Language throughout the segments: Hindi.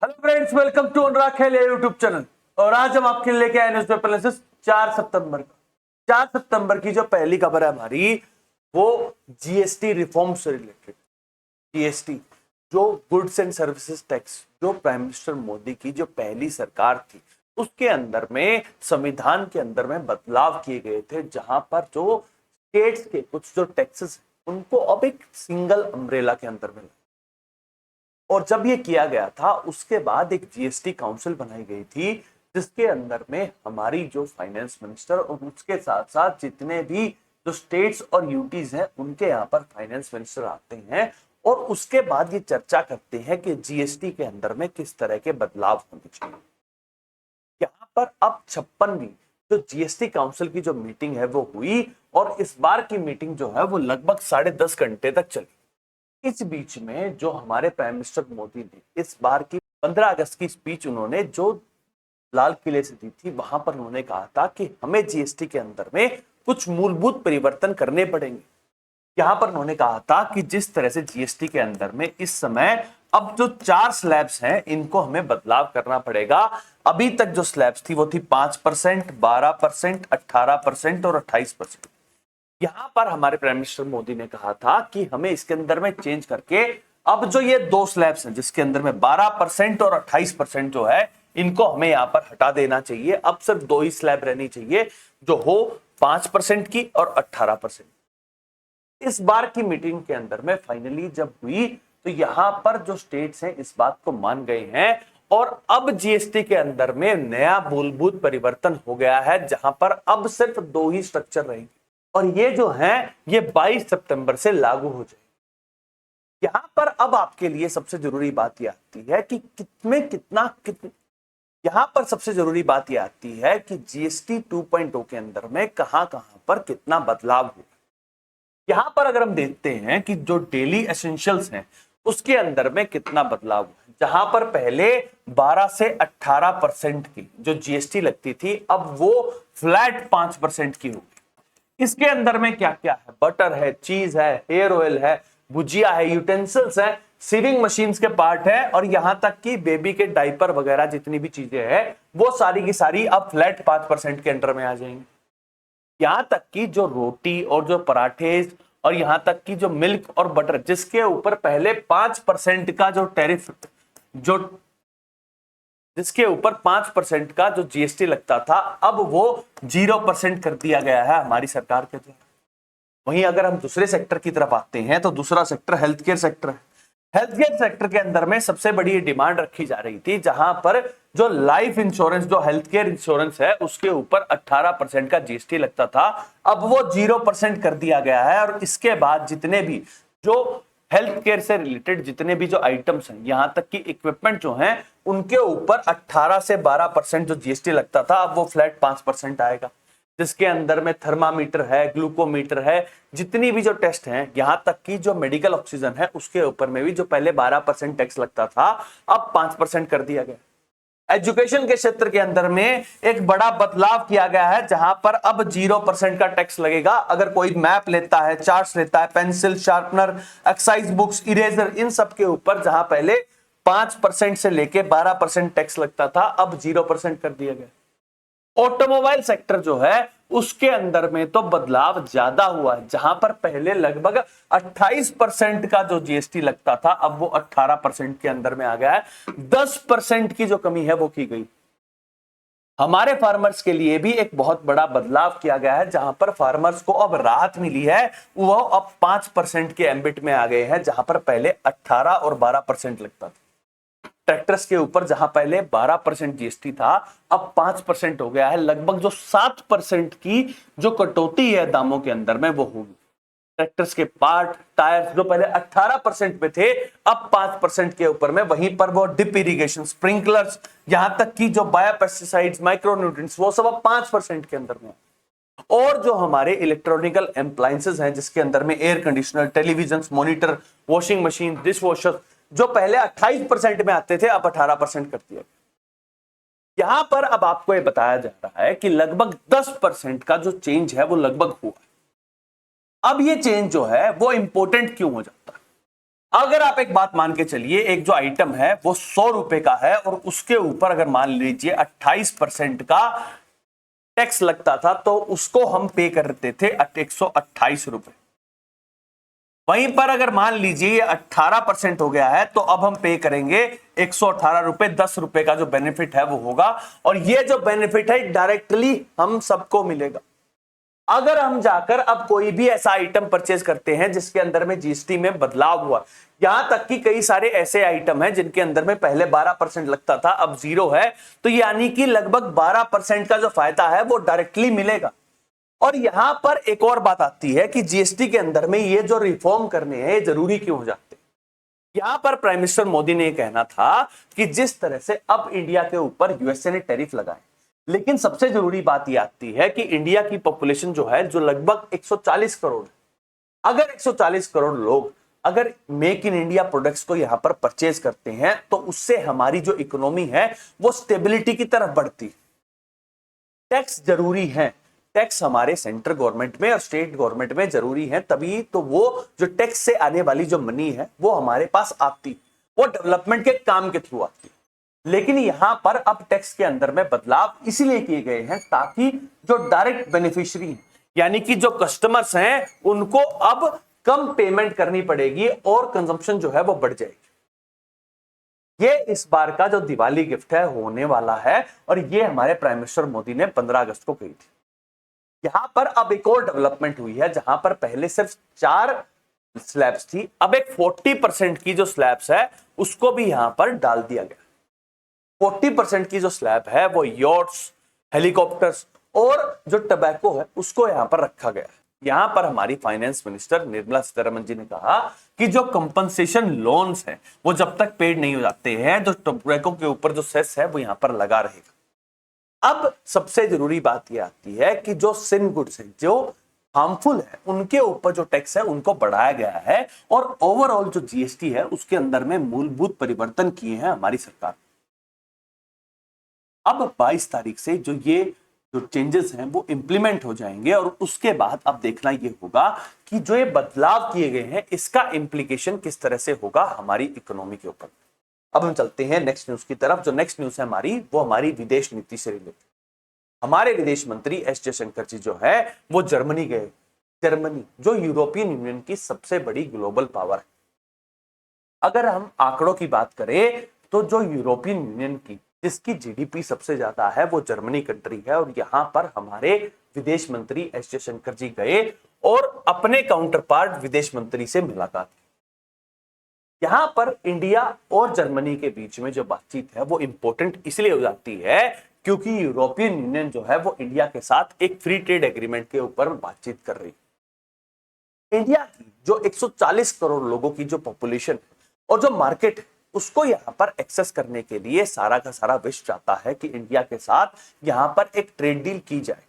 हेलो फ्रेंड्स, वेलकम टू अनुराग खेल यूट्यूब चैनल। और आज हम आपके लिए लेके आए न्यूज़पेपर एनालिसिस 4 सितंबर का। 4 सितंबर की जो पहली खबर है हमारी, वो जीएसटी रिफॉर्म से रिलेटेड। जीएसटी जो गुड्स एंड सर्विसेज टैक्स, जो प्राइम मिनिस्टर मोदी की जो पहली सरकार थी, उसके अंदर में संविधान के अंदर में बदलाव किए गए थे, जहां पर जो स्टेट्स के कुछ जो टैक्सेस उनको अब एक सिंगल अम्ब्रेला के अंदर में। और जब ये किया गया था उसके बाद एक जीएसटी काउंसिल बनाई गई थी, जिसके अंदर में हमारी जो फाइनेंस मिनिस्टर और उसके साथ साथ जितने भी जो स्टेट्स और यूटीज हैं उनके यहाँ पर फाइनेंस मिनिस्टर आते हैं। और उसके बाद ये चर्चा करते हैं कि जीएसटी के अंदर में किस तरह के बदलाव होने चाहिए। यहाँ पर अब 56वीं जो जीएसटी काउंसिल की जो मीटिंग है वो हुई, और इस बार की मीटिंग जो है वो लगभग 10.5 घंटे तक चली। इस बीच में जो हमारे प्राइम मिनिस्टर मोदी ने इस बार की 15 अगस्त की स्पीच उन्होंने जो लाल किले से दी थी, वहां पर उन्होंने कहा था कि हमें जीएसटी के अंदर में कुछ मूलभूत परिवर्तन करने पड़ेंगे। यहां पर उन्होंने कहा था कि जिस तरह से जीएसटी के अंदर में इस समय अब जो 4 स्लैब्स हैं इनको हमें बदलाव करना पड़ेगा। अभी तक जो स्लैब्स थी वो थी 5%, 12%, 18% और 28%। यहां पर हमारे प्राइम मिनिस्टर मोदी ने कहा था कि हमें इसके अंदर में चेंज करके अब जो ये 2 स्लैब्स हैं जिसके अंदर में 12% और 28% जो है, इनको हमें यहां पर हटा देना चाहिए। अब सिर्फ 2 ही स्लैब रहनी चाहिए, जो हो 5% की और 18%। इस बार की मीटिंग के अंदर में फाइनली जब हुई तो यहां पर जो स्टेट्स हैं इस बात को मान गए हैं, और अब जीएसटी के अंदर में नया मूलभूत परिवर्तन हो गया है, जहां पर अब सिर्फ 2 ही स्ट्रक्चर रहेंगे, और ये जो है ये 22 सितंबर से लागू हो जाए। यहां पर अब आपके लिए सबसे जरूरी बात यह आती है कि यहां पर सबसे जरूरी बात यह आती है कि जीएसटी 2.0 के अंदर में कहां पर कितना बदलाव हो। यहां पर अगर हम देखते हैं कि जो डेली एसेंशियल्स हैं उसके अंदर में कितना बदलाव हुआ है, जहां पर पहले 12 से 18% की जो जीएसटी लगती थी, अब वो फ्लैट 5% की होगी। इसके अंदर में क्या क्या है, बटर है, चीज है, हेयर ऑयल है, भुजिया है, यूटेंसिल्स है, सीविंग मशीन्स के पार्ट है, और यहां तक कि बेबी के डायपर वगैरह जितनी भी चीजें हैं वो सारी की सारी अब फ्लैट 5% के अंडर में आ जाएंगी। यहां तक कि जो रोटी और जो पराठे और यहां तक कि जो मिल्क और बटर, जिसके ऊपर पहले 5% का जो टैरिफ, जो जिसके ऊपर 5% का जो जीएसटी लगता था, अब वो 0% कर दिया गया है हमारी सरकार के द्वारा। वहीं अगर हम दूसरे सेक्टर की तरफ आते हैं तो दूसरा सेक्टर हेल्थ केयर सेक्टर है। हेल्थ केयर सेक्टर के अंदर में सबसे बड़ी डिमांड रखी जा रही थी, जहां पर जो लाइफ इंश्योरेंस, जो हेल्थ केयर इंश्योरेंस है, उसके ऊपर 18% का जीएसटी लगता था, अब वो 0% कर दिया गया है। और इसके बाद जितने भी जो हेल्थ केयर से रिलेटेड जितने भी जो आइटम्स हैं, यहां तक कि इक्विपमेंट जो हैं, उनके ऊपर 18 से 12% जो जीएसटी लगता था, अब वो फ्लैट 5% आएगा। जिसके अंदर में थर्मामीटर है, ग्लूकोमीटर है, जितनी भी जो टेस्ट हैं, यहां तक कि जो मेडिकल ऑक्सीजन है उसके ऊपर में भी जो पहले 12% टैक्स लगता था, अब 5% कर दिया गया। एजुकेशन के क्षेत्र के अंदर में एक बड़ा बदलाव किया गया है, जहां पर अब 0% का टैक्स लगेगा। अगर कोई मैप लेता है, चार्ट्स लेता है, pencil, sharpener, exercise books, eraser, इन सब के ऊपर जहां पहले 5% से लेके 12% टैक्स लगता था, अब 0% कर दिया गया। ऑटोमोबाइल सेक्टर जो है उसके अंदर में तो बदलाव ज्यादा हुआ है, जहां पर पहले लगभग 28% का जो जीएसटी लगता था, अब वो 18% के अंदर में आ गया है। 10% की जो कमी है वो की गई। हमारे फार्मर्स के लिए भी एक बहुत बड़ा बदलाव किया गया है, जहां पर फार्मर्स को अब राहत मिली है, वो अब 5% के एम्बिट में आ गए हैं, जहां पर पहले 18 और 12% लगता था। ट्रैक्टर्स के ऊपर जहां पहले 12% जीएसटी था, अब 5% हो गया है। लगभग जो 7% की जो कटौती है दामों के अंदर में वो होगी। ट्रैक्टर्स के पार्ट, टायर्स जो पहले 18% पे थे, अब 5% के ऊपर में। वहीं पर वो डिप इरिगेशन, स्प्रिंकलर्स, यहां तक कि जो बायोपेस्टिसाइड्स, माइक्रोन्यूट्रिएंट्स, वो सब अब 5% के अंदर में। और जो हमारे इलेक्ट्रॉनिकल एप्लायंसेस हैं, जिसके अंदर में air conditioner, television, monitor, washing machine, dish washer, जो पहले 28% में आते थे, अब 18% कर दिया। यहां पर अब आपको यह बताया जा रहा है कि लगभग 10% का जो चेंज है वो लगभग हुआ। अब ये चेंज जो है वो इंपॉर्टेंट क्यों हो जाता है? अगर आप एक बात मान के चलिए, एक जो आइटम है वो 100 रुपए का है और उसके ऊपर अगर मान लीजिए 28% का टैक्स लगता था, तो उसको हम पे करते थे 128 रुपए। वहीं पर अगर मान लीजिए ये 18% हो गया है, तो अब हम पे करेंगे 118 रुपए। 10 रुपए का जो बेनिफिट है वो होगा, और ये जो बेनिफिट है डायरेक्टली हम सबको मिलेगा। अगर हम जाकर अब कोई भी ऐसा आइटम परचेज करते हैं जिसके अंदर में जीएसटी में बदलाव हुआ, यहां तक कि कई सारे ऐसे आइटम हैं जिनके अंदर में पहले 12% लगता था, अब 0 है, तो यानी कि लगभग 12% का जो फायदा है वो डायरेक्टली मिलेगा। और यहां पर एक और बात आती है कि जीएसटी के अंदर में ये जो रिफॉर्म करने हैं ये जरूरी क्यों हो जाते हैं। यहां पर प्राइम मिनिस्टर मोदी ने कहना था कि जिस तरह से अब इंडिया के ऊपर यूएसए ने टैरिफ लगाए, लेकिन सबसे जरूरी बात यह आती है कि इंडिया की पॉपुलेशन जो है, जो लगभग 140 करोड़, अगर 140 करोड़ लोग अगर मेक इन इंडिया प्रोडक्ट्स को यहां पर परचेज करते हैं, तो उससे हमारी जो इकोनॉमी है वो स्टेबिलिटी की तरफ बढ़ती। टैक्स जरूरी है, टैक्स हमारे सेंट्रल गवर्नमेंट में और स्टेट गवर्नमेंट में जरूरी है, तभी तो वो जो टैक्स से आने वाली जो मनी है वो हमारे पास आती, वो डेवलपमेंट के काम के थ्रू आती। लेकिन यहां पर अब टैक्स के अंदर में बदलाव इसीलिए किए गए हैं ताकि जो डायरेक्ट बेनिफिशियरी हैं, यानी कि जो कस्टमर्स हैं, उनको अब कम पेमेंट करनी पड़ेगी और कंजम्पशन जो है वो बढ़ जाएगी। ये इस बार का जो दिवाली गिफ्ट है होने वाला है, और ये हमारे प्राइम मिनिस्टर मोदी ने 15 अगस्त को कही थी। यहां पर अब एक और डेवलपमेंट हुई है, जहां पर पहले सिर्फ 4 स्लैब्स थी, अब एक 40% की जो स्लैब्स है उसको भी यहां पर डाल दिया गया। 40% की जो स्लैब है वो यॉट्स, हेलीकॉप्टर्स और जो टबैको है उसको यहां पर रखा गया है। यहां पर हमारी फाइनेंस मिनिस्टर निर्मला सीतारमण जी ने कहा कि जो कंपनसेशन लोन्स हैं वो जब तक पेड नहीं हो जाते हैं, जो टबैको के ऊपर जो सेस है वो यहां पर लगा रहेगा। अब सबसे जरूरी बात यह आती है कि जो सिन गुड्स हैं, जो हार्मफुल है, उनके ऊपर जो टैक्स है उनको बढ़ाया गया है, और ओवरऑल जो जीएसटी है उसके अंदर में मूलभूत परिवर्तन किए हैं हमारी सरकार। अब 22 तारीख से जो चेंजेस हैं वो इंप्लीमेंट हो जाएंगे, और उसके बाद अब देखना ये होगा कि जो ये बदलाव किए गए हैं इसका इंप्लीकेशन किस तरह से होगा हमारी इकोनॉमी के ऊपर। अब हम चलते हैं नेक्स्ट न्यूज की तरफ। जो नेक्स्ट न्यूज है हमारी, वो हमारी विदेश नीति से रिलेटेड। हमारे विदेश मंत्री एस जयशंकर जी जो है वो जर्मनी गए। जर्मनी जो यूरोपियन यूनियन की सबसे बड़ी ग्लोबल पावर है। अगर हम आंकड़ों की बात करें तो जो यूरोपियन यूनियन की जिसकी जीडीपी सबसे ज्यादा है वो जर्मनी कंट्री है, और यहां पर हमारे विदेश मंत्री एस जयशंकर जी गए और अपने काउंटर पार्ट विदेश मंत्री से मुलाकात की। यहां पर इंडिया और जर्मनी के बीच में जो बातचीत है वो इंपॉर्टेंट इसलिए हो जाती है क्योंकि यूरोपियन यूनियन जो है वो इंडिया के साथ एक फ्री ट्रेड एग्रीमेंट के ऊपर बातचीत कर रही है। इंडिया की जो 140 करोड़ लोगों की जो पॉपुलेशन है और जो मार्केट है उसको यहां पर एक्सेस करने के लिए सारा का सारा विश्व चाहता है कि इंडिया के साथ यहां पर एक ट्रेड डील की जाए।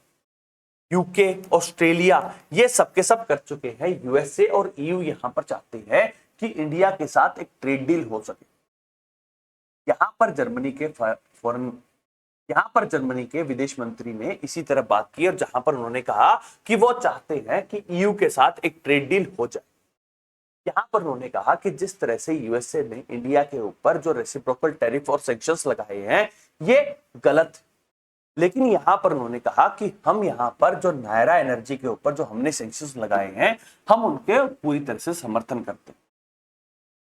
यूके, ऑस्ट्रेलिया ये सबके सब कर चुके हैं। यूएसए और ईयू यहां पर चाहते हैं कि इंडिया के साथ एक ट्रेड डील हो सके। यहां पर जर्मनी के विदेश मंत्री ने इसी तरह बात की, और जहां पर उन्होंने कहा कि वो चाहते हैं कि ईयू के साथ एक ट्रेड डील हो जाए। यहां पर उन्होंने कहा कि जिस तरह से यूएसए ने इंडिया के ऊपर जो रेसिप्रोकल टैरिफ और सैंक्शंस लगाए हैं ये गलत है। लेकिन यहां पर उन्होंने कहा कि हम यहां पर जो नायरा एनर्जी के ऊपर जो हमने सैंक्शंस लगाए हैं हम उनके पूरी तरह से समर्थन करते हैं।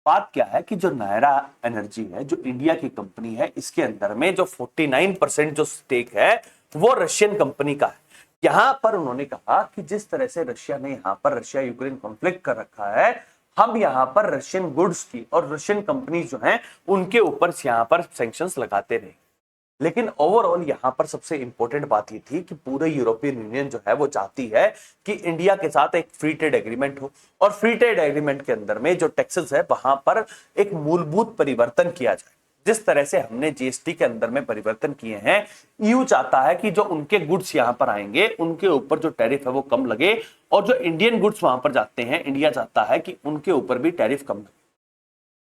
बात क्या है कि जो नायरा एनर्जी है जो इंडिया की कंपनी है, इसके अंदर में जो 49% जो स्टेक है वो रशियन कंपनी का है। यहां पर उन्होंने कहा कि जिस तरह से रशिया ने यहां पर रशिया यूक्रेन कॉन्फ्लिक्ट कर रखा है, हम यहां पर रशियन गुड्स की और रशियन कंपनी जो हैं उनके ऊपर यहां पर सैंक्शंस लगाते रहे। लेकिन ओवरऑल यहां पर सबसे इंपॉर्टेंट बात ये थी कि पूरे यूरोपियन यूनियन जो है वो चाहती है कि इंडिया के साथ एक फ्री ट्रेड एग्रीमेंट हो, और फ्री ट्रेड एग्रीमेंट के अंदर में जो टैक्सेस है वहां पर एक मूलभूत परिवर्तन किया जाए। जिस तरह से हमने जीएसटी के अंदर में परिवर्तन किए हैं, ईयू चाहता है कि जो उनके गुड्स यहां पर आएंगे उनके ऊपर जो टैरिफ है वो कम लगे, और जो इंडियन गुड्स वहां पर जाते हैं इंडिया चाहता है कि उनके ऊपर भी टैरिफ कम लगे।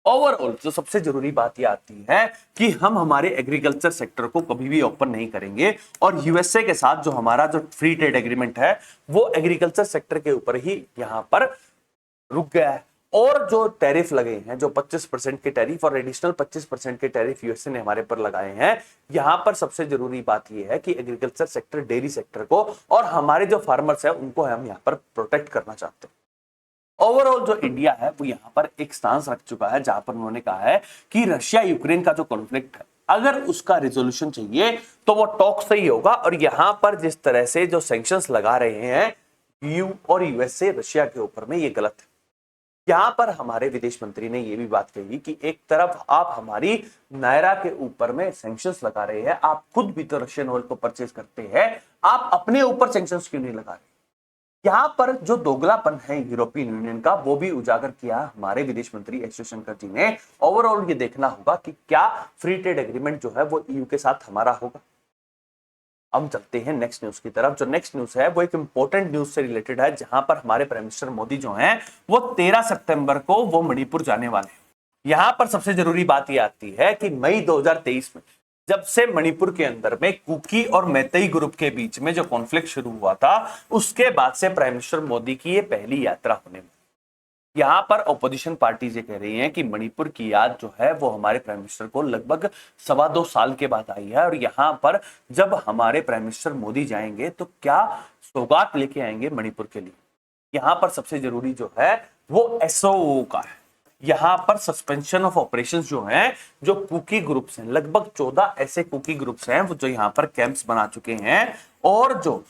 ओवरऑल जो सबसे जरूरी बात यह आती है कि हम हमारे एग्रीकल्चर सेक्टर को कभी भी ओपन नहीं करेंगे, और यूएसए के साथ जो हमारा जो फ्री ट्रेड एग्रीमेंट है वो एग्रीकल्चर सेक्टर के ऊपर ही यहां पर रुक गया है। और जो टैरिफ लगे हैं, जो 25% के टैरिफ और एडिशनल 25% के टैरिफ यूएसए ने हमारे पर लगाए हैं, यहां पर सबसे जरूरी बात यह है कि एग्रीकल्चर सेक्टर, डेयरी सेक्टर को और हमारे जो फार्मर्स है उनको हम यहां पर प्रोटेक्ट करना चाहते हैं। ओवरऑल जो इंडिया है वो यहां पर एक स्टांस रख चुका है, जहां पर उन्होंने कहा है कि रशिया यूक्रेन का जो कॉन्फ्लिक्ट है, अगर उसका रिजोल्यूशन चाहिए तो वो टॉक से ही होगा। और यहां पर जिस तरह से जो सैंक्शंस लगा रहे हैं ईयू और यूएसए रशिया के ऊपर में, ये गलत है। यहां पर हमारे विदेश मंत्री ने यह भी बात कही कि एक तरफ आप हमारी नायरा के ऊपर में सैंक्शंस लगा रहे हैं, आप खुद भी तो रशियन ऑयल को परचेज करते हैं, आप अपने ऊपर सैंक्शंस क्यों नहीं लगा रहे। यहां पर जो दोगलापन है यूरोपियन यूनियन का, वो भी उजागर किया हमारे विदेश मंत्री एस जयशंकर जी ने। ओवरऑल ये देखना होगा कि क्या फ्री ट्रेड एग्रीमेंट जो है वो ईयू के साथ हमारा होगा। हम चलते हैं नेक्स्ट न्यूज की तरफ। जो नेक्स्ट न्यूज है वो एक इंपॉर्टेंट न्यूज से रिलेटेड है, जहां पर हमारे प्राइम मिनिस्टर मोदी जो हैं वो 13 सितंबर को वो मणिपुर जाने वाले हैं। यहां पर सबसे जरूरी बात यह आती है कि मई 2023 में जब से मणिपुर के अंदर में कुकी और मैतेई ग्रुप के बीच में जो कॉन्फ्लिक्ट शुरू हुआ था, उसके बाद से प्राइम मिनिस्टर मोदी की ये पहली यात्रा होने वाली। यहां पर ऑपोजिशन पार्टीज ये कह रही हैं कि मणिपुर की याद जो है वो हमारे प्राइम मिनिस्टर को लगभग 2.25 साल के बाद आई है, और यहां पर जब हमारे प्राइम मिनिस्टर मोदी जाएंगे तो क्या सौगात लेके आएंगे मणिपुर के लिए। यहां पर सबसे जरूरी जो है वो एसओओ का है। यहां पर सस्पेंशन ऑफ ऑपरेशंस जो हैं, जो कुकी ग्रुप्स हैं, लगभग 14 ऐसे कुकी ग्रुप्स हैं वो जो यहां पर कैंप्स बना चुके हैं, और जो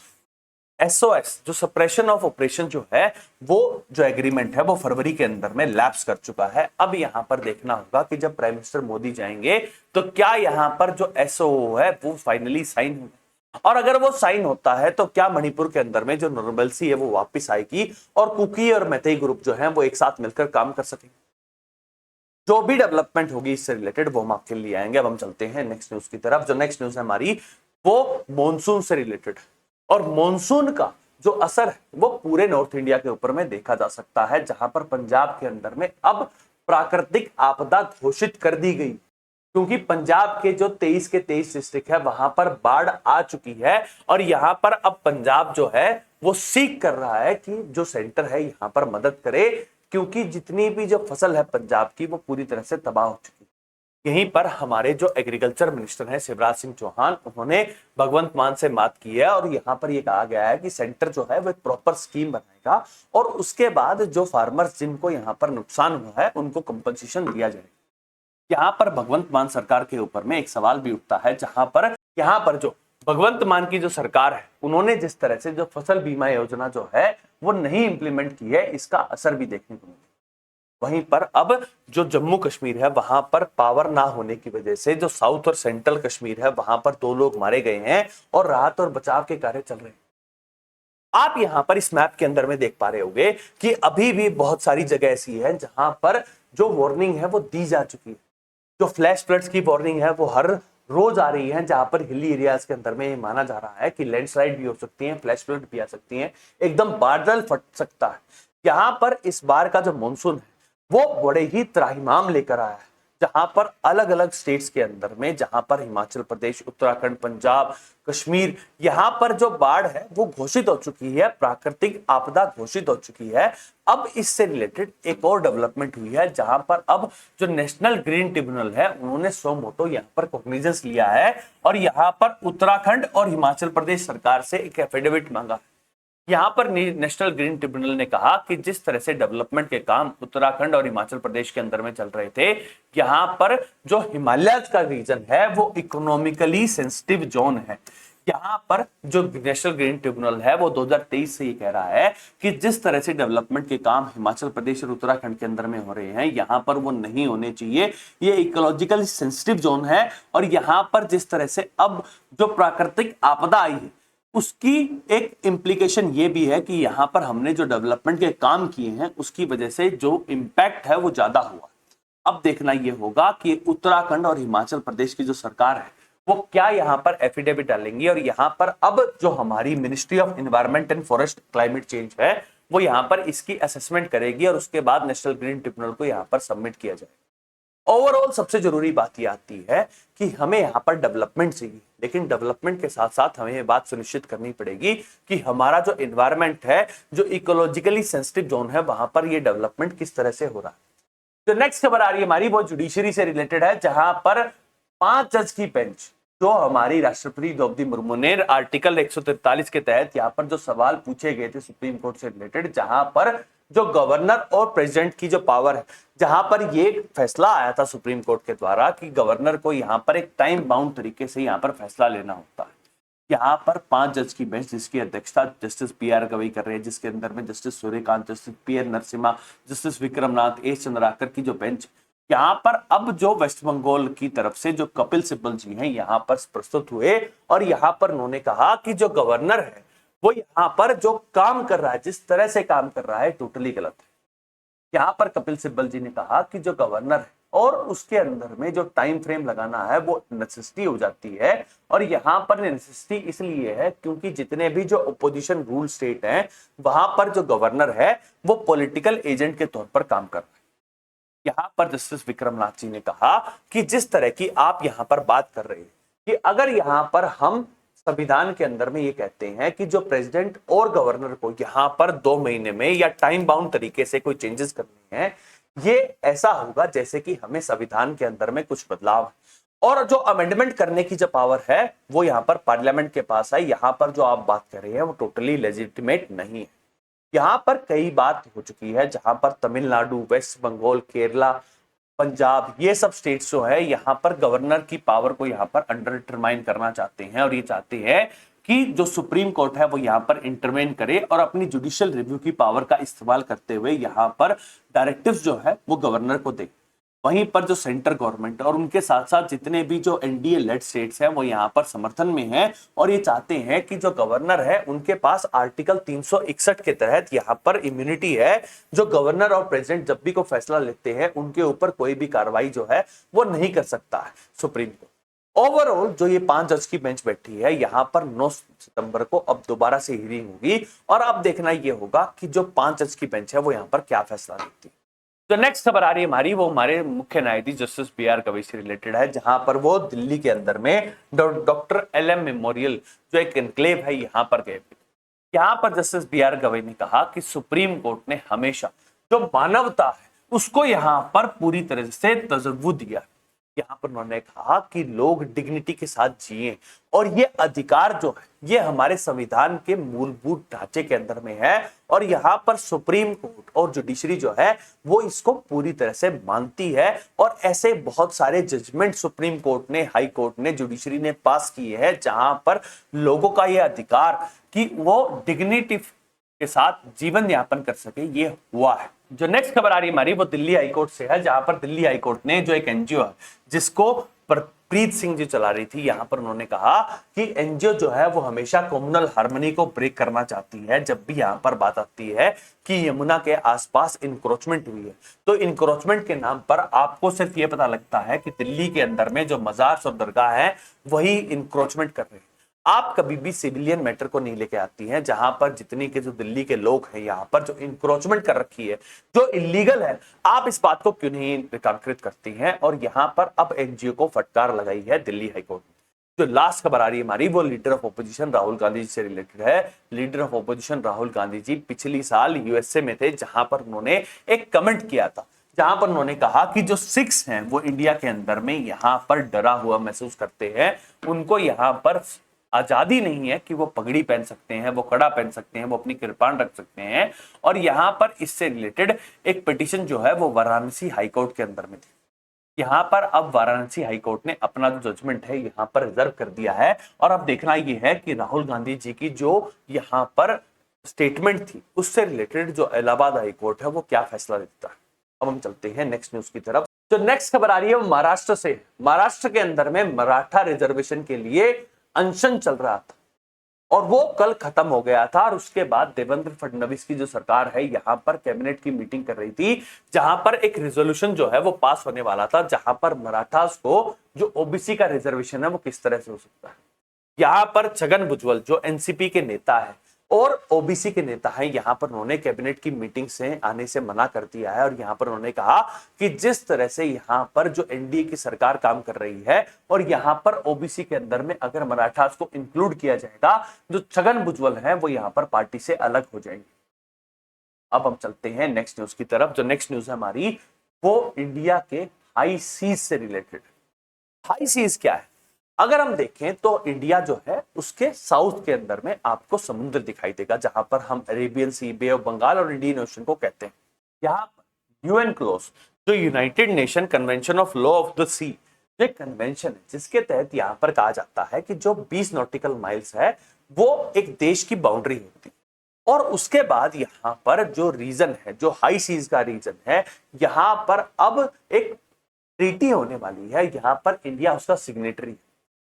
एसओएस जो सप्रेशन ऑफ ऑपरेशन जो है वो जो एग्रीमेंट है वो फरवरी के अंदर में लैप्स कर चुका है। अब यहां पर देखना होगा कि जब प्राइम मिनिस्टर मोदी जाएंगे तो क्या यहां पर जो एसओओ है वो फाइनली साइन होगा, और अगर वो साइन होता है तो क्या मणिपुर के अंदर में जो नॉर्मलसी है वो वापस आएगी और कुकी और मैतेई ग्रुप जो है वो एक साथ मिलकर काम कर सकेंगे। जो भी डेवलपमेंट होगी इससे रिलेटेड वो हम आपके लिए आएंगे। अब हम चलते हैं नेक्स्ट न्यूज की तरफ। जो नेक्स्ट न्यूज है हमारी वो मॉनसून से रिलेटेड है, और मॉनसून का जो असर है वो पूरे नॉर्थ इंडिया के ऊपर में देखा जा सकता है, जहां पर पंजाब के अंदर में अब प्राकृतिक आपदा घोषित कर दी गई, क्योंकि पंजाब के जो 23 के 23 डिस्ट्रिक्ट है वहां पर बाढ़ आ चुकी है। और यहां पर अब पंजाब जो है वो सीख कर रहा है कि जो सेंटर है यहां पर मदद करे, क्योंकि जितनी भी जो फसल है पंजाब की वो पूरी तरह से तबाह हो चुकी है। यहीं पर हमारे जो एग्रीकल्चर मिनिस्टर हैं शिवराज सिंह चौहान, उन्होंने भगवंत मान से बात की है, और यहां पर यह कहा गया है कि सेंटर जो है वो एक प्रॉपर स्कीम बनाएगा, और उसके बाद जो फार्मर्स जिनको यहां पर नुकसान हुआ है उनको कंपनसेशन दिया जाएगा। यहां पर भगवंत मान सरकार के ऊपर में एक सवाल भी उठता है, जहां पर यहां पर जो भगवंत मान की जो सरकार है उन्होंने जिस तरह से जो फसल बीमा योजना जो है वो नहीं इंप्लीमेंट की है, इसका असर भी देखने को मिला। वहीं पर अब जो जम्मू कश्मीर है वहां पर पावर ना होने की वजह से जो साउथ और सेंट्रल कश्मीर है वहां पर 2 लोग मारे गए हैं, और राहत और बचाव के कार्य चल रहे हैं। आप यहां पर इस मैप के अंदर में देख पा रहे होंगे कि अभी भी बहुत सारी जगह ऐसी है जहां पर जो वार्निंग है वो दी जा चुकी है। जो फ्लैश फ्लड्स की वार्निंग है वो हर रोज आ रही है, जहां पर हिली एरियाज के अंदर में माना जा रहा है कि लैंडस्लाइड भी हो सकती है, फ्लैश फ्लड भी आ सकती है, एकदम बादल फट सकता है। यहां पर इस बार का जो मॉनसून है वो बड़े ही त्राहिमाम लेकर आया है, जहां पर अलग अलग स्टेट्स के अंदर में, जहां पर हिमाचल प्रदेश, उत्तराखंड, पंजाब, कश्मीर, यहां पर जो बाढ़ है वो घोषित हो चुकी है, प्राकृतिक आपदा घोषित हो चुकी है। अब इससे रिलेटेड एक और डेवलपमेंट हुई है, जहां पर अब जो नेशनल ग्रीन ट्रिब्यूनल है उन्होंने सो मोटो यहां पर कॉग्निजेंस लिया है, और यहां पर उत्तराखंड और हिमाचल प्रदेश सरकार से एक एफिडेविट मांगा। यहां पर नेशनल ग्रीन ट्रिब्यूनल ने कहा कि जिस तरह से डेवलपमेंट के काम उत्तराखंड और हिमाचल प्रदेश के अंदर में चल रहे थे, यहां पर जो हिमालय का रीजन है वो इकोनॉमिकली सेंसिटिव जोन है। यहां पर जो नेशनल ग्रीन ट्रिब्यूनल है वो 2023 से ये कह रहा है कि जिस तरह से डेवलपमेंट के काम हिमाचल प्रदेश और उत्तराखंड के अंदर में हो रहे हैं, यहां पर वो नहीं होने चाहिए। ये इकोलॉजिकली सेंसिटिव जोन है, और यहां पर जिस तरह से अब जो प्राकृतिक आपदा आई है उसकी एक इंप्लीकेशन ये भी है कि यहां पर हमने जो डेवलपमेंट के काम किए हैं उसकी वजह से जो इंपैक्ट है वो ज्यादा हुआ। अब देखना ये होगा कि उत्तराखंड और हिमाचल प्रदेश की जो सरकार है वो क्या यहां पर एफिडेविट डालेंगी, और यहां पर अब जो हमारी ministry of environment and forest climate change है वो यहां पर इसकी असेसमेंट करेगी, और उसके बाद नेशनल ग्रीन ट्रिब्यूनल को यहां पर सबमिट किया जाएगा। ओवरऑल सबसे जरूरी बात ये आती है कि हमें यहाँ पर डेवलपमेंट चाहिए, लेकिन डेवलपमेंट के साथ साथ हमें ये बात सुनिश्चित करनी पड़ेगी कि हमारा जो एनवायरनमेंट है, जो इकोलॉजिकली सेंसिटिव जोन है, वहां पर ये डेवलपमेंट किस तरह से हो रहा है। जो नेक्स्ट खबर आ रही है हमारी, वो जुडिशरी से रिलेटेड है, जहां पर 5 जज की बेंच जो हमारी राष्ट्रपति द्रौपदी मुर्मू ने आर्टिकल 143 के तहत यहाँ पर जो सवाल पूछे गए थे सुप्रीम कोर्ट से रिलेटेड, जहां पर जो गवर्नर और प्रेसिडेंट की जो पावर है, जहां पर ये फैसला आया था सुप्रीम कोर्ट के द्वारा कि गवर्नर को यहाँ पर एक टाइम बाउंड तरीके से यहाँ पर फैसला लेना होता है। यहाँ पर 5 जज की बेंच जिसकी अध्यक्षता जस्टिस पी.आर. गवई कर रहे हैं, जिसके अंदर में justice Suryakant, justice PN. Narasimha, justice Vikram Nath, S Chandrakar की जो बेंच, यहाँ पर अब जो वेस्ट बंगाल की तरफ से जो कपिल सिब्बल जी हैं यहाँ पर प्रस्तुत हुए और यहाँ पर उन्होंने कहा कि जो गवर्नर है वो यहाँ पर जो काम कर रहा है, जिस तरह से काम कर रहा है, टोटली गलत है। यहाँ पर कपिल सिब्बल जी ने कहा कि जो गवर्नर है और उसके अंदर में जो टाइम फ्रेम लगाना है वो नेसेसिटी हो जाती है, और यहाँ पर नेसेसिटी इसलिए है क्योंकि जितने भी जो अपोजिशन रूल स्टेट हैं वहां पर जो गवर्नर है वो पॉलिटिकल एजेंट के तौर पर काम कर रहा है। यहाँ पर जस्टिस विक्रमनाथ जी ने कहा कि जिस तरह की आप यहाँ पर बात कर रहे हैं कि अगर यहाँ पर हम संविधान के अंदर में ये कहते हैं कि जो प्रेसिडेंट और गवर्नर को यहाँ पर 2 महीने में या टाइम बाउंड तरीके से कोई चेंजेस करने हैं, ये ऐसा होगा जैसे कि हमें संविधान के अंदर में कुछ बदलाव है, और जो अमेंडमेंट करने की जो पावर है वो यहाँ पर पार्लियामेंट के पास है। यहाँ पर जो आप बात कर रहे हैं वो टोटली लेजिटिमेट नहीं है। यहाँ पर कई बात हो चुकी है जहां पर तमिलनाडु, वेस्ट बंगाल, केरला, पंजाब, ये सब स्टेट्स जो है यहाँ पर गवर्नर की पावर को यहाँ पर अंडर डिटरमाइन करना चाहते हैं, और ये चाहते हैं कि जो सुप्रीम कोर्ट है वो यहाँ पर इंटरवेन करे और अपनी जुडिशियल रिव्यू की पावर का इस्तेमाल करते हुए यहाँ पर डायरेक्टिव्स जो है वो गवर्नर को दे। वहीं पर जो सेंटर गवर्नमेंट और उनके साथ साथ जितने भी जो एनडीए लेड स्टेट्स हैं वो यहाँ पर समर्थन में हैं, और ये चाहते हैं कि जो गवर्नर है उनके पास आर्टिकल 361 के तहत यहाँ पर इम्यूनिटी है। जो गवर्नर और प्रेसिडेंट जब भी कोई फैसला लेते हैं उनके ऊपर कोई भी कार्रवाई जो है वो नहीं कर सकता है सुप्रीम कोर्ट। ओवरऑल जो ये 5 जज की बेंच बैठी है, यहाँ पर 9 सितंबर को अब दोबारा से हियरिंग होगी, और अब देखना ये होगा कि जो 5 जज की बेंच है वो यहाँ पर क्या फैसला लेती है। जो नेक्स्ट खबर आ रही है हमारी, वो हमारे मुख्य न्यायाधीश जस्टिस पी.आर. गवई से रिलेटेड है, जहां पर वो दिल्ली के अंदर में डॉक्टर एल.एम. मेमोरियल जो एक एनक्लेव है यहाँ पर गए। यहाँ पर जस्टिस पी.आर. गवई ने कहा कि सुप्रीम कोर्ट ने हमेशा जो मानवता है उसको यहाँ पर पूरी तरह से तजव्वुद दिया। यहाँ पर उन्होंने कहा कि लोग डिग्निटी के साथ जिए, और ये अधिकार जो है ये हमारे संविधान के मूलभूत ढांचे के अंदर में है, और यहाँ पर सुप्रीम कोर्ट और जुडिशरी जो है वो इसको पूरी तरह से मानती है। और ऐसे बहुत सारे जजमेंट सुप्रीम कोर्ट ने, हाई कोर्ट ने, जुडिशरी ने पास किए हैं जहां पर लोगों का ये अधिकार कि वो डिग्निटी के साथ जीवन यापन कर सके, ये हुआ है। जो नेक्स्ट खबर आ रही है हमारी, वो दिल्ली हाईकोर्ट से है, जहां पर दिल्ली हाईकोर्ट ने जो एक एनजीओ है जिसको प्रीत सिंह जी चला रही थी, यहाँ पर उन्होंने कहा कि एनजीओ जो है वो हमेशा कम्युनल हार्मनी को ब्रेक करना चाहती है। जब भी यहाँ पर बात आती है कि यमुना के आसपास इंक्रोचमेंट हुई है, तो इंक्रोचमेंट के नाम पर आपको सिर्फ ये पता लगता है कि दिल्ली के अंदर में जो मजार और दरगाह है वही इंक्रोचमेंट कर रहे हैं। आप कभी भी सिविलियन मैटर को नहीं लेके आती हैं, जहां पर जितने के जो दिल्ली के लोग हैं यहाँ पर जो इंक्रोचमेंट कर रखी है, जो इलीगल है, आप इस बात को क्यों नहीं रेखांकित करती हैं। और यहाँ पर अब एनजीओ को फटकार लगाई है दिल्ली हाईकोर्ट में। जो लास्ट खबर आ रही है हमारी, वो leader of opposition Rahul Gandhi ji से रिलेटेड है। Leader of opposition Rahul Gandhi ji पिछली साल यूएसए में थे, जहां पर उन्होंने एक कमेंट किया था, जहां पर उन्होंने कहा कि जो सिख्स हैं वो इंडिया के अंदर में यहाँ पर डरा हुआ महसूस करते हैं, उनको यहाँ पर आजादी नहीं है कि वो पगड़ी पहन सकते हैं, वो कड़ा पहन सकते हैं, वो अपनी कृपाण रख सकते हैं। और यहाँ पर इससे रिलेटेड एक पिटीशन जो है वो वाराणसी हाईकोर्ट के अंदर में थी। यहाँ पर अब वाराणसी हाईकोर्ट ने अपना जो जजमेंट है यहाँ पर रिजर्व कर दिया है, और अब देखना ये है कि राहुल गांधी जी की जो यहाँ पर स्टेटमेंट थी उससे रिलेटेड जो इलाहाबाद हाईकोर्ट है वो क्या फैसला देता है। अब हम चलते हैं नेक्स्ट न्यूज की तरफ। जो नेक्स्ट खबर आ रही है वो महाराष्ट्र से। महाराष्ट्र के अंदर में मराठा रिजर्वेशन के लिए अनशन चल रहा था, और वो कल खत्म हो गया था। और उसके बाद देवेंद्र फडणवीस की जो सरकार है यहाँ पर कैबिनेट की मीटिंग कर रही थी, जहां पर एक रिजोल्यूशन जो है वो पास होने वाला था, जहां पर मराठास को जो ओबीसी का रिजर्वेशन है वो किस तरह से हो सकता है। यहाँ पर छगन भुजबल जो एनसीपी के नेता है और ओबीसी के नेता हैं, यहां पर उन्होंने कैबिनेट की मीटिंग से आने से मना कर दिया है और यहां पर उन्होंने कहा कि जिस तरह से यहां पर जो एनडीए की सरकार काम कर रही है और यहां पर ओबीसी के अंदर में अगर मराठास को इंक्लूड किया जाएगा, जो छगन भुजबल है वो यहां पर पार्टी से अलग हो जाएंगे। अब हम चलते हैं नेक्स्ट न्यूज की तरफ। जो नेक्स्ट न्यूज है हमारी, वो इंडिया के हाई सीज से रिलेटेड। हाई सीज क्या है? अगर हम देखें तो इंडिया जो है उसके साउथ के अंदर में आपको समुद्र दिखाई देगा, जहां पर हम Arabian sea, bay of Bengal और इंडियन ओशन को कहते हैं। यहाँ पर यूएन क्लोज, जो United Nation Convention of Law of the Sea, जो कन्वेंशन है जिसके तहत यहां पर कहा जाता है कि जो 20 नॉटिकल माइल्स है वो एक देश की बाउंड्री होती है। और उसके बाद यहां पर जो रीजन है, जो हाई सीज का रीजन है, यहां पर अब एक ट्रीटी होने वाली है, यहां पर इंडिया उसका सिग्नेटरी है।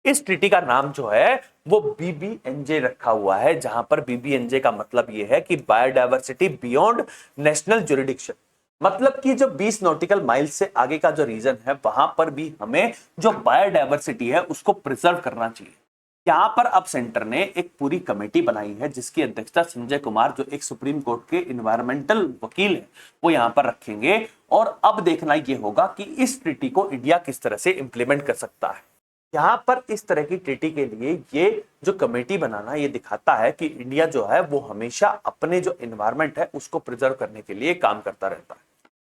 इस ट्रीटी का नाम जो है वो बीबीएनजे रखा हुआ है, जहां पर बीबीएनजे का मतलब ये है कि बायोडायवर्सिटी बियॉन्ड नेशनल ज्यूरिडिक्शन। मतलब कि जो 20 नॉटिकल माइल्स से आगे का जो रीजन है वहां पर भी हमें जो बायोडायवर्सिटी है उसको प्रिजर्व करना चाहिए। यहां पर अब सेंटर ने एक पूरी कमेटी बनाई है जिसकी अध्यक्षता संजय कुमार, जो एक सुप्रीम कोर्ट के इन्वायरमेंटल वकील है, वो यहां पर रखेंगे। और अब देखना यह होगा कि इस ट्रीटी को इंडिया किस तरह से इंप्लीमेंट कर सकता है। यहां पर इस तरह की ट्रीटी के लिए ये जो कमेटी बनाना ये दिखाता है कि इंडिया जो है वो हमेशा अपने जो एनवायरमेंट है उसको प्रिजर्व करने के लिए काम करता रहता है।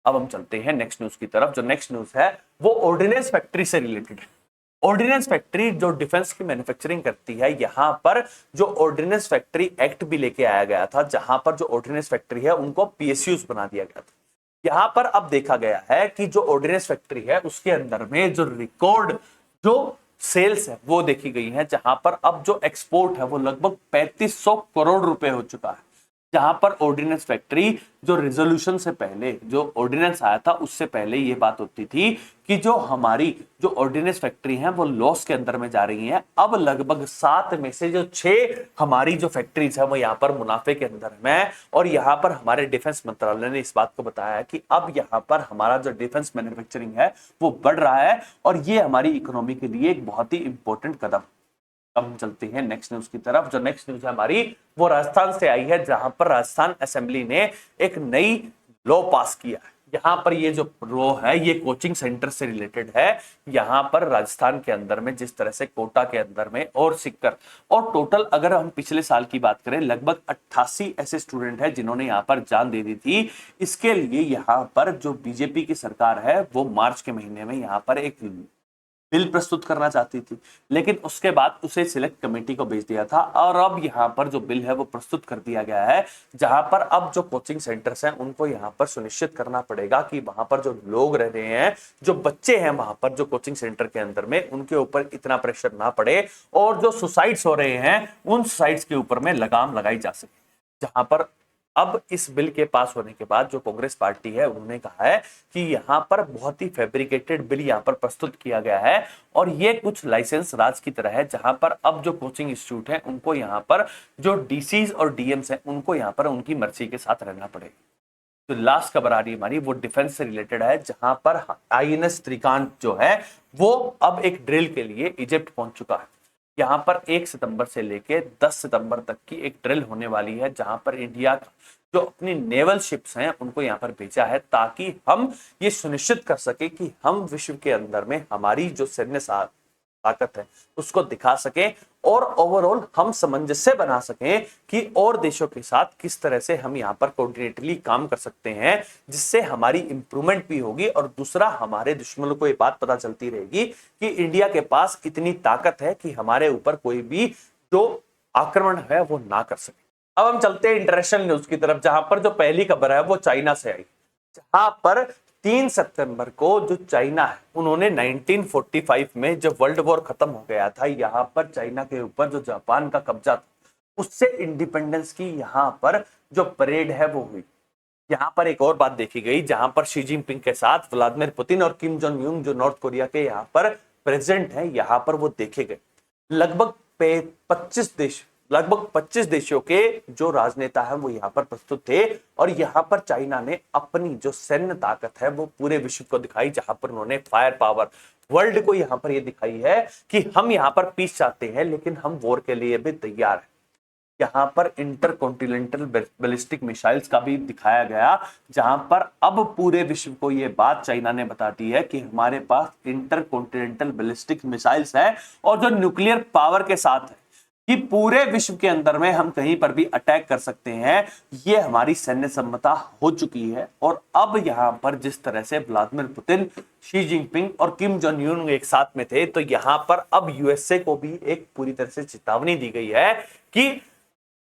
अब हम चलते हैं नेक्स्ट न्यूज की तरफ। जो नेक्स्ट न्यूज है वो ऑर्डिनेंस फैक्ट्री से रिलेटेड है। ऑर्डिनेंस फैक्ट्री जो डिफेंस की मैन्युफैक्चरिंग करती है, यहां पर जो ऑर्डिनेंस फैक्ट्री एक्ट भी लेके आया गया था, जहां पर जो ऑर्डिनेंस फैक्ट्री है उनको पीएसयूज बना दिया गया था। यहां पर अब देखा गया है कि जो ऑर्डिनेंस फैक्ट्री है उसके अंदर में जो रिकॉर्ड जो सेल्स है वो देखी गई है, जहां पर अब जो एक्सपोर्ट है वो लगभग 3500 करोड़ रुपए हो चुका है। जहां पर ऑर्डिनेंस फैक्ट्री जो रिजोल्यूशन से पहले, जो ऑर्डिनेंस आया था उससे पहले ये बात होती थी कि जो हमारी जो ऑर्डिनेंस फैक्ट्री है वो लॉस के अंदर में जा रही है। अब लगभग 7 में से जो 6 हमारी जो फैक्ट्रीज है वो यहाँ पर मुनाफे के अंदर में। और यहाँ पर हमारे डिफेंस मंत्रालय ने इस बात को बताया है कि अब यहाँ पर हमारा जो डिफेंस मैन्युफैक्चरिंग है वो बढ़ रहा है और ये हमारी इकोनॉमी के लिए एक बहुत ही इंपॉर्टेंट कदम। अब हम चलते हैं नेक्स्ट न्यूज की तरफ। जो नेक्स्ट न्यूज है हमारी वो राजस्थान से आई है, जहां पर राजस्थान असेंबली ने एक नई लॉ पास किया है। यहाँ पर ये जो लॉ है ये कोचिंग सेंटर से रिलेटेड है। यहाँ पर राजस्थान के अंदर में जिस तरह से कोटा के अंदर में और सिक्कर और टोटल अगर हम पिछले साल की बात करें लगभग 88 ऐसे स्टूडेंट हैं जिन्होंने यहाँ पर जान दे दी थी। इसके लिए यहाँ पर जो बीजेपी की सरकार है वो मार्च के महीने में यहाँ पर एक बिल प्रस्तुत करना चाहती थी, लेकिन उसके बाद उसे सिलेक्ट कमेटी को भेज दिया था और अब यहाँ पर जो बिल है वो प्रस्तुत कर दिया गया है, जहां पर अब जो कोचिंग सेंटर्स हैं उनको यहाँ पर सुनिश्चित करना पड़ेगा कि वहां पर जो लोग रह रहे हैं, जो बच्चे हैं वहां पर जो कोचिंग सेंटर के अंदर में, उनके ऊपर इतना प्रेशर ना पड़े और जो सुसाइड्स हो रहे हैं उन सुसाइड्स के ऊपर में लगाम लगाई जा सके। जहां पर अब इस बिल के पास होने के बाद जो कांग्रेस पार्टी है उन्होंने कहा है कि यहां पर बहुत ही फैब्रिकेटेड बिल यहां पर प्रस्तुत किया गया है और ये कुछ लाइसेंस राज की तरह है, जहां पर अब जो कोचिंग इंस्टीट्यूट है उनको यहां पर जो डीसीज और डीएम्स हैं उनको यहां पर उनकी मर्जी के साथ रहना पड़ेगा। तो लास्ट खबर आ रही है हमारी वो डिफेंस से रिलेटेड है, जहां पर आईएनएस त्रिकांत जो है वो अब एक ड्रिल के लिए इजिप्ट पहुंच चुका है। यहाँ पर 1 सितंबर से लेके 10 सितंबर तक की एक ड्रिल होने वाली है, जहां पर इंडिया जो अपनी नेवल शिप्स हैं उनको यहाँ पर भेजा है ताकि हम ये सुनिश्चित कर सके कि हम विश्व के अंदर में हमारी जो सैन्य ताकत है उसको दिखा सकें और ओवरऑल हम सामंजस्य बना सकें कि और देशों के साथ किस तरह से हम यहाँ पर कोऑर्डिनेटली काम कर सकते हैं, जिससे हमारी इंप्रूवमेंट भी होगी और दूसरा हमारे दुश्मनों को ये बात पता चलती रहेगी कि इंडिया के पास इतनी ताकत है कि हमारे ऊपर कोई भी जो आक्रमण है वो ना कर सके। अब हम चलते हैं इंटरनेशनल न्यूज की तरफ, जहां पर जो पहली खबर है वो चाइना से आई, जहां पर 3 सितंबर को जो चाइना है उन्होंने 1945 में जब वर्ल्ड वॉर खत्म हो गया था, यहाँ पर चाइना के ऊपर जो जापान का कब्जा था उससे इंडिपेंडेंस की यहाँ पर जो परेड है वो हुई। यहाँ पर एक और बात देखी गई, जहां पर शी जिनपिंग के साथ व्लादिमीर पुतिन और किम जोंग यूंग जो नॉर्थ कोरिया के यहाँ पर प्रेसिडेंट हैं यहाँ पर वो देखे गए। लगभग 25 देशों के जो राजनेता हैं वो यहाँ पर प्रस्तुत थे और यहाँ पर चाइना ने अपनी जो सैन्य ताकत है वो पूरे विश्व को दिखाई, जहां पर उन्होंने फायर पावर वर्ल्ड को यहाँ पर ये दिखाई है कि हम यहाँ पर पीस चाहते हैं लेकिन हम वॉर के लिए भी तैयार हैं। यहाँ पर इंटरकॉन्टिनेंटल बैलिस्टिक मिसाइल्स का भी दिखाया गया, जहां पर अब पूरे विश्व को ये बात चाइना ने बता दी है कि हमारे पास इंटरकॉन्टिनेंटल बैलिस्टिक मिसाइल्स है और जो न्यूक्लियर पावर के साथ है कि पूरे विश्व के अंदर में हम कहीं पर भी अटैक कर सकते हैं। ये हमारी सैन्य सम्मता हो चुकी है। और अब यहां पर जिस तरह से व्लादिमीर पुतिन, शी जिनपिंग और किम जोंग यून एक साथ में थे, तो यहां पर अब यूएसए को भी एक पूरी तरह से चेतावनी दी गई है कि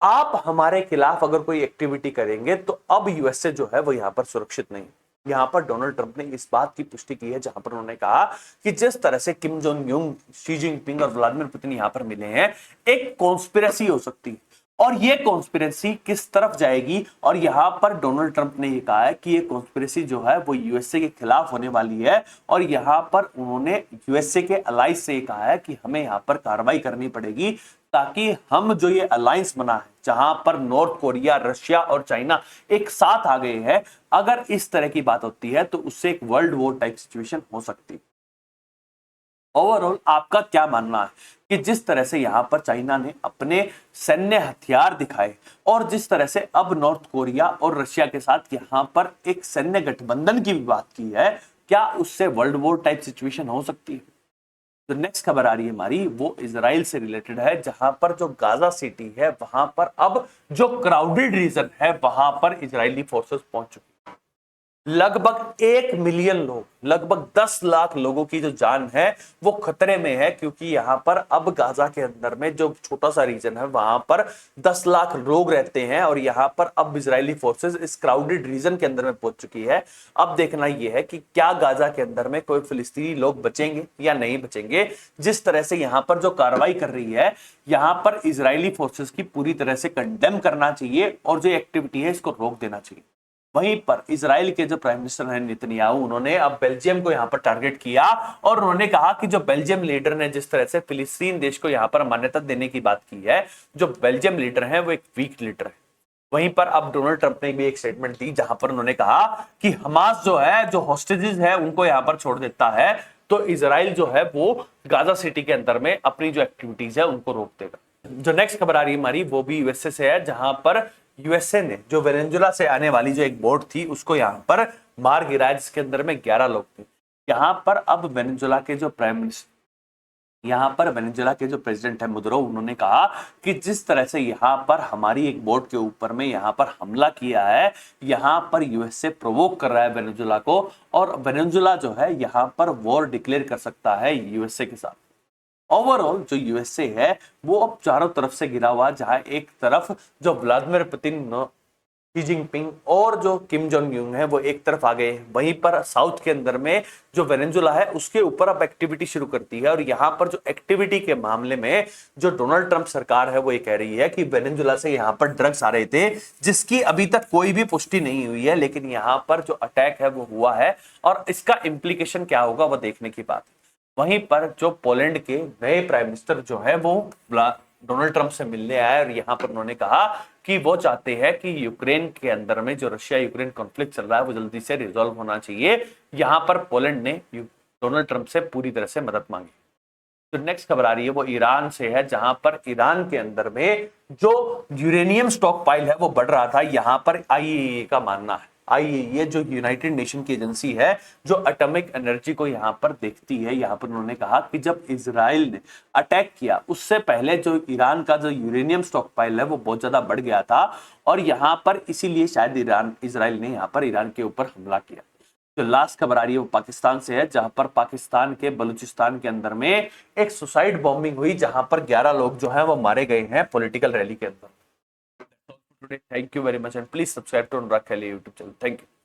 आप हमारे खिलाफ अगर कोई एक्टिविटी करेंगे तो अब यूएसए जो है वो यहां पर सुरक्षित नहीं। यहां पर डोनाल्ड ट्रंप ने इस बात की पुष्टि की है, जहां पर उन्होंने कहा कि जिस तरह से किम जोंग यून, शी जिनपिंग और व्लादिमीर पुतिन यहां पर मिले हैं, एक कॉन्स्पिरेसी हो सकती है। और ये कॉन्स्पिरेसी किस तरफ जाएगी, और यहां पर डोनाल्ड ट्रंप ने ये कहा है कि ये कॉन्स्पिरेसी जो है वो यूएसए के खिलाफ होने वाली है। और यहां पर उन्होंने यूएसए के अलाइज से कहा है कि हमें यहां पर कार्रवाई करनी पड़ेगी, ताकि हम जो ये अलायंस बना है, जहां पर नॉर्थ कोरिया, रशिया और चाइना एक साथ आ गए हैं, अगर इस तरह की बात होती है तो उससे एक वर्ल्ड वॉर टाइप सिचुएशन हो सकती है। ओवरऑल आपका क्या मानना है कि जिस तरह से यहां पर चाइना ने अपने सैन्य हथियार दिखाए और जिस तरह से अब नॉर्थ कोरिया और रशिया के साथ यहां पर एक सैन्य गठबंधन की भी बात की है, क्या उससे वर्ल्ड वॉर टाइप सिचुएशन हो सकती है? तो नेक्स्ट खबर आ रही है हमारी, वो इजराइल से रिलेटेड है, जहां पर जो गाजा सिटी है वहां पर अब जो क्राउडेड रीजन है वहां पर इजरायली फोर्सेस पहुंच चुकी है। लगभग 1 मिलियन लोग, लगभग 10 लाख लोगों की जो जान है वो खतरे में है, क्योंकि यहां पर अब गाजा के अंदर में जो छोटा सा रीजन है वहां पर 10 लाख लोग रहते हैं। और यहां पर अब इजरायली फोर्सेस इस क्राउडेड रीजन के अंदर में पहुंच चुकी है। अब देखना यह है कि क्या गाजा के अंदर में कोई फिलिस्तीनी लोग बचेंगे या नहीं बचेंगे। जिस तरह से यहां पर जो कार्रवाई कर रही है, यहां पर इजरायली फोर्सेस की पूरी तरह से कंडेम करना चाहिए और जो एक्टिविटी है इसको रोक देना चाहिए। वहीं पर इजराइल के जो प्राइम मिनिस्टर हैं नेतन्याहू, उन्होंने अब बेल्जियम को यहां पर टारगेट किया और उन्होंने कहा कि जो बेल्जियम लीडर ने जिस तरह से फिलिस्तीन देश को यहां पर मान्यता देने की बात की है, जो बेल्जियम लीडर है वो एक वीक लीडर है। वहीं पर अब डोनाल्ड ट्रंप ने भी एक स्टेटमेंट दी, जहां पर उन्होंने कहा कि हमास जो है, जो हॉस्टेजेस है उनको यहां पर छोड़ देता है तो इजराइल जो है वो गाजा सिटी के अंदर में अपनी जो एक्टिविटीज है उनको रोक देगा। जो नेक्स्ट खबर आ रही है हमारी, वो भी यूएसए से है, जहां पर यूएसए ने जो वेनेजुला से आने वाली जो एक बोट थी उसको यहां पर मार गिराया, जिसके अंदर में 11 लोग थे। यहां पर अब वेनेजुला के जो प्राइम मिनिस्टर, यहां पर वेनेजुला के जो प्रेसिडेंट है मुदुरो, उन्होंने कहा कि जिस तरह से यहां पर हमारी एक बोट के ऊपर में यहां पर हमला किया है, यहां पर यूएसए प्रोवोक कर रहा है वेनेजुला को, और वेनेजुला जो है यहां पर वॉर डिक्लेयर कर सकता है यूएसए के साथ। ओवरऑल जो यूएसए है वो अब चारों तरफ से घिरा हुआ, जहां एक तरफ जो व्लादिमीर पुतिन, शी जिनपिंग और जो किम जोंग यून है वो एक तरफ आ गए हैं, वहीं पर साउथ के अंदर में जो वेनेजुला है उसके ऊपर अब एक्टिविटी शुरू करती है। और यहां पर जो एक्टिविटी के मामले में जो डोनाल्ड ट्रंप सरकार है वो ये कह रही है कि वेनेजुला से यहां पर ड्रग्स आ रहे थे, जिसकी अभी तक कोई भी पुष्टि नहीं हुई है, लेकिन यहां पर जो अटैक है वो हुआ है और इसका इंप्लीकेशन क्या होगा वो देखने की बात है। वहीं पर जो पोलैंड के नए प्राइम मिनिस्टर जो है वो डोनाल्ड ट्रंप से मिलने आए और यहां पर उन्होंने कहा कि वो चाहते हैं कि यूक्रेन के अंदर में जो रशिया यूक्रेन कॉन्फ्लिक्ट चल रहा है वो जल्दी से रिजॉल्व होना चाहिए। यहां पर पोलैंड ने डोनाल्ड ट्रंप से पूरी तरह से मदद मांगी। तो नेक्स्ट खबर आ रही है वो ईरान से है, जहां पर ईरान के अंदर में जो यूरेनियम स्टॉक पाइल है वो बढ़ रहा था। यहां पर आईएईए का मानना है, आईएईए जो यूनाइटेड नेशन की एजेंसी है जो एटॉमिक एनर्जी को यहां पर देखती है, यहां पर उन्होंने कहा कि जब इजराइल ने अटैक किया उससे पहले जो ईरान का जो यूरेनियम स्टॉक पाइल है वो बहुत ज्यादा बढ़ गया था और यहां पर इसीलिए शायद इजराइल ने यहां पर ईरान के ऊपर हमला किया। जो लास्ट खबर आ रही है वो पाकिस्तान से है, जहां पर पाकिस्तान के बलूचिस्तान के अंदर में एक सुसाइड बॉम्बिंग हुई, जहां पर 11 लोग जो हैं वो मारे गए हैं पॉलिटिकल रैली के अंदर। Thank you very much and please subscribe to Anurag Khaili YouTube channel. Thank you.